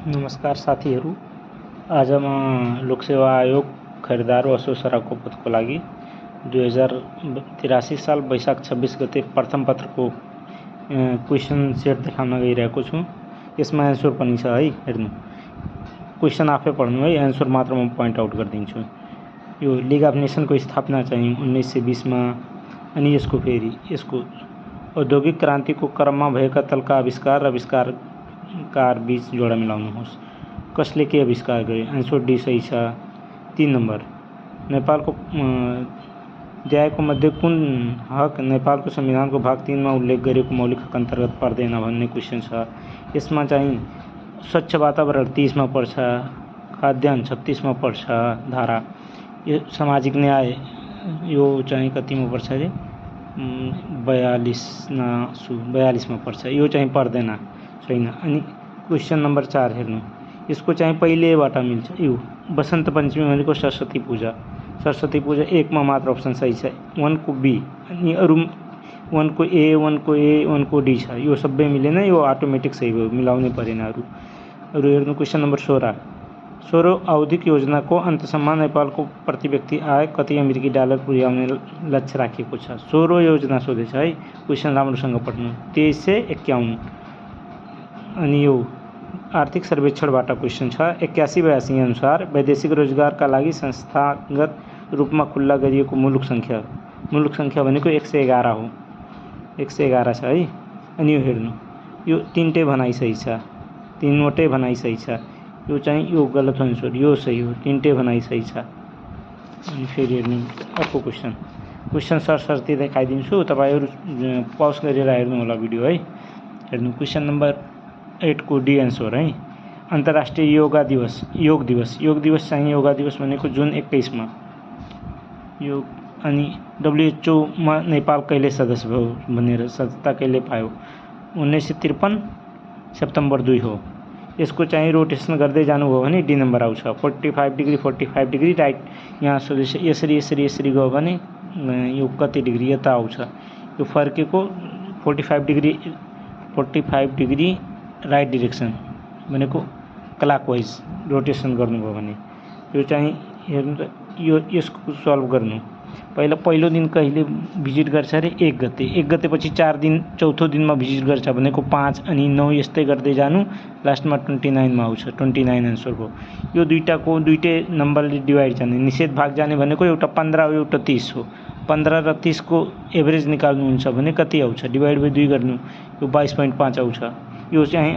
नमस्कार साथीहरू। आज म लोकसेवा आयोग खरिदार असो सराको पदको लागि 2083 साल वैशाख 26 गते प्रथम पत्रको क्वेसन सेट देखाउन गइरहेको छु। यसमा एन्सर पनि छ है, हेर्नु। क्वेसन आफै पढ्नु है, एन्सर मात्र म पोइन्ट आउट गरिदिन्छु। यो लिग अफ नेसनको स्थापना चाहिँ 1920 मा, अनि यसको औद्योगिक क्रान्तिको क्रममा भएका तलका आविष्कार बीच जोडा मिलाउनुहोस्। कसले के आविष्कार गरे? आन्सर डी सही छ। 3 नम्बर, नेपालको अध्यायको मध्ये कुन हक नेपालको संविधानको भाग 3 मा उल्लेख गरेको मौलिक हक अन्तर्गत पर्दैन भन्ने क्वेसन छ। यसमा चाहिँ स्वच्छ वातावरण 30 मा पर्छ, खाद्यान्न 36 मा पर्छ धारा। यो सामाजिक न्याय यो चाहिँ कतिमा पर्छ अरे 42 मा पर्छ। यो चाहिँ पर्दैन, छैन। अनि क्वेसन नम्बर 4 हेर्नु। यसको चाहिँ पहिलेबाट मिल्छ। यो वसन्त पञ्चमी भनेको सरस्वती पूजा। सरस्वती पूजा 1 मा मात्र अप्सन सही छ, 1 को बी। अनि अरू 1 को ए, 1 को ए, 1 को डी छ। यो सबै मिलेन, यो अटोमेटिक सही भयो, मिलाउनै परेन। अरू हेर्नु। क्वेसन नम्बर 16 औद्योगिक योजनाको अन्तसम्म नेपालको प्रति व्यक्ति आय कति अमेरिकी डलर पुर्याउने लक्ष्य राखिएको छ? 16 योजना सोधेछ है। क्वेसन राम्रोसँग पढ्नु। 2351। अनि यो आर्थिक सर्वेक्षणबाट क्वेसन छ। 81-82 अनुसार वैदेशिक रोजगारका लागि संस्थागत रूपमा खुल्ला गरिएको मुलुक सङ्ख्या भनेको 111 हो। 111 छ है। अनि यो हेर्नु। यो 3टै भनाइ सही छ, 3वटै भनाइ सही छ। यो चाहिँ यो गलत आन्सर, यो सही हो, 3टै भनाइ सही छ। अनि फेरि हेर्नु अर्को क्वेसन सरसर्ती देखाइदिन्छु, तपाईँहरू पज गरेर हेर्नु होला भिडियो है। हेर्नु। क्वेसन नम्बर 8 को डी आन्सर है। अन्तर्राष्ट्रिय योग दिवस चाहिँ योगा दिवस भनेको जुन 21 मा। यो अनि WHO मा नेपाल कहिले सदस्य भयो भनेर सदस्यता कहिले पायो? 1953 सेप्टेम्बर 2 हो। यसको चाहिँ रोटेसन गर्दै जानुभयो भने डी नम्बर आउँछ। 45 डिग्री राइट। यहाँ यसरी गयो भने यो कति डिग्री यता आउँछ। यो फर्केको 45 डिग्री राइट डिरेक्सन भनेको क्लकवाइज रोटेसन गर्नुभयो भने। यो चाहिँ हेर्नु त, यसको सल्भ गर्नु। पहिलो दिन कहिले भिजिट गर्छ अरे? 1 गते। 1 गतेपछि 4 दिन, चौथो दिनमा भिजिट गर्छ भनेको 5 अनि 9 यस्तै गर्दै जानु, लास्टमा 29 मा आउँछ। 29 आन्सर हो। यो दुईटै नम्बरले डिभाइड जाने, निषेध भाग जाने भनेको एउटा 15 एउटा 30 हो। 15 र 30 को एभरेज निकाल्नुहुन्छ भने कति आउँछ? डिभाइड बाई 2 गर्नु, यो 22.5 आउँछ। यो चाहिँ